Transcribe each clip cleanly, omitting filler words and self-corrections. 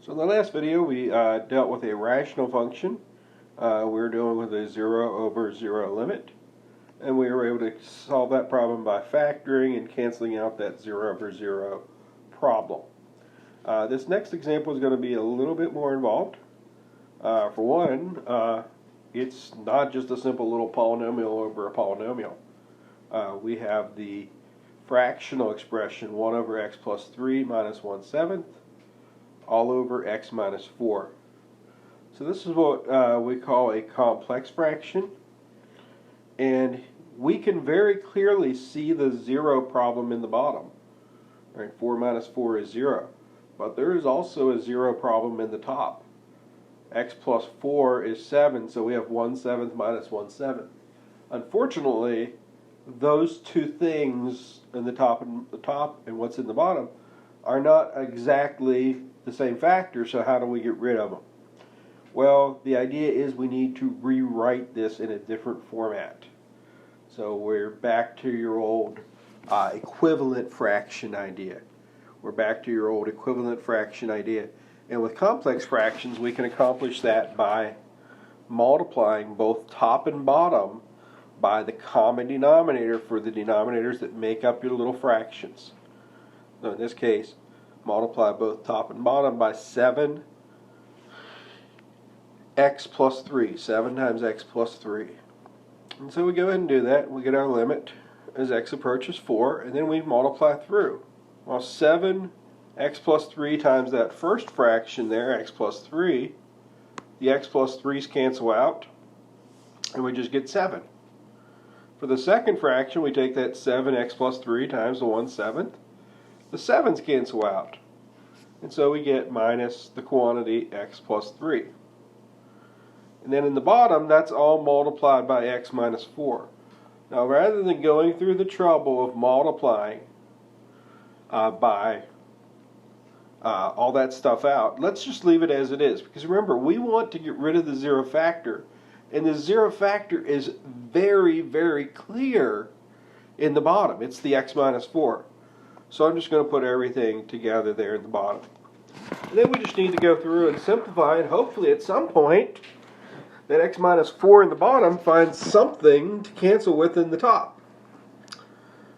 So in the last video we dealt with a rational function. We were dealing with a 0 over 0 limit, and we were able to solve that problem by factoring and canceling out that 0 over 0 problem. This next example is going to be a little bit more involved. For one, it's not just a simple little polynomial over a polynomial. We have the fractional expression 1 over x plus 3 minus 1/7 all over x minus 4. So this is what we call a complex fraction, and we can very clearly see the 0 problem in the bottom. Right, 4 minus 4 is 0, but there is also a 0 problem in the top. X plus 4 is 7, so we have 1/7 minus 1/7. Unfortunately, those two things in the top and what's in the bottom are not exactly the same factor, so how do we get rid of them? Well, the idea is we need to rewrite this in a different format. So we're back to your old equivalent fraction idea. And with complex fractions, we can accomplish that by multiplying both top and bottom by the common denominator for the denominators that make up your little fractions. So in this case, multiply both top and bottom by 7x plus 3. 7 times x plus 3. And so we go ahead and do that. We get our limit as x approaches 4, and then we multiply through. Well, 7x plus 3 times that first fraction there, x plus 3, the x plus 3's cancel out, and we just get 7. For the second fraction, we take that 7x plus 3 times the 1/7. The 7's cancel out, and so we get minus the quantity x plus 3. And then in the bottom, that's all multiplied by x minus 4. Now, rather than going through the trouble of multiplying by all that stuff out, let's just leave it as it is. Because remember, we want to get rid of the 0 factor. And the 0 factor is very, very clear in the bottom. It's the x minus 4. So I'm just going to put everything together there in the bottom. And then we just need to go through and simplify, and hopefully at some point that x minus 4 in the bottom finds something to cancel with in the top.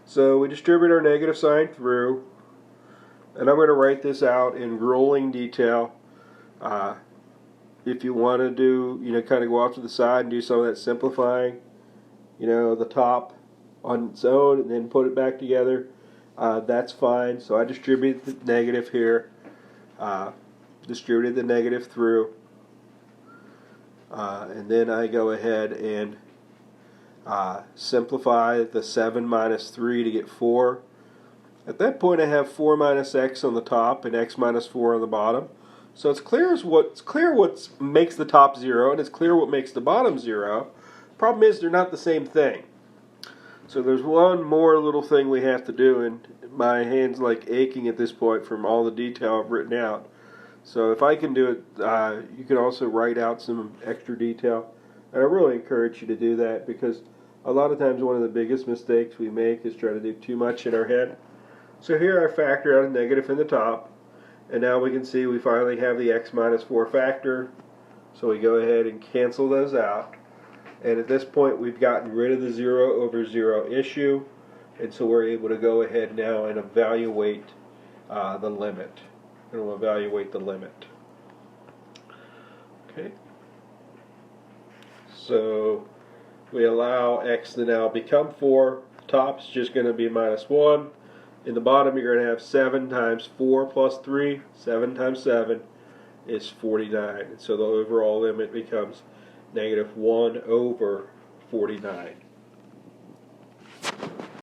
So we distribute our negative sign through, and I'm going to write this out in rolling detail. If you want to do, kind of go off to the side and do some of that simplifying, the top on its own and then put it back together, that's fine. So I distribute the negative here, distributed the negative through, and then I go ahead and simplify the 7 minus 3 to get 4. At that point I have 4 minus x on the top and x minus 4 on the bottom. So it's clear what makes the top 0, and it's clear what makes the bottom 0. Problem is they're not the same thing. So there's one more little thing we have to do, and my hand's like aching at this point from all the detail I've written out. So if I can do it, you can also write out some extra detail. And I really encourage you to do that, because a lot of times one of the biggest mistakes we make is try to do too much in our head. So here I factor out a negative in the top, and now we can see we finally have the x minus 4 factor. So we go ahead and cancel those out. And at this point we've gotten rid of the 0 over 0 issue, and so we're able to go ahead now and evaluate the limit. And we'll evaluate the limit. Okay. So we allow x to now become 4. Top's just going to be minus 1. In the bottom you're going to have 7 times 4 plus 3. 7 times 7 is 49. And so the overall limit becomes negative 1 over 49.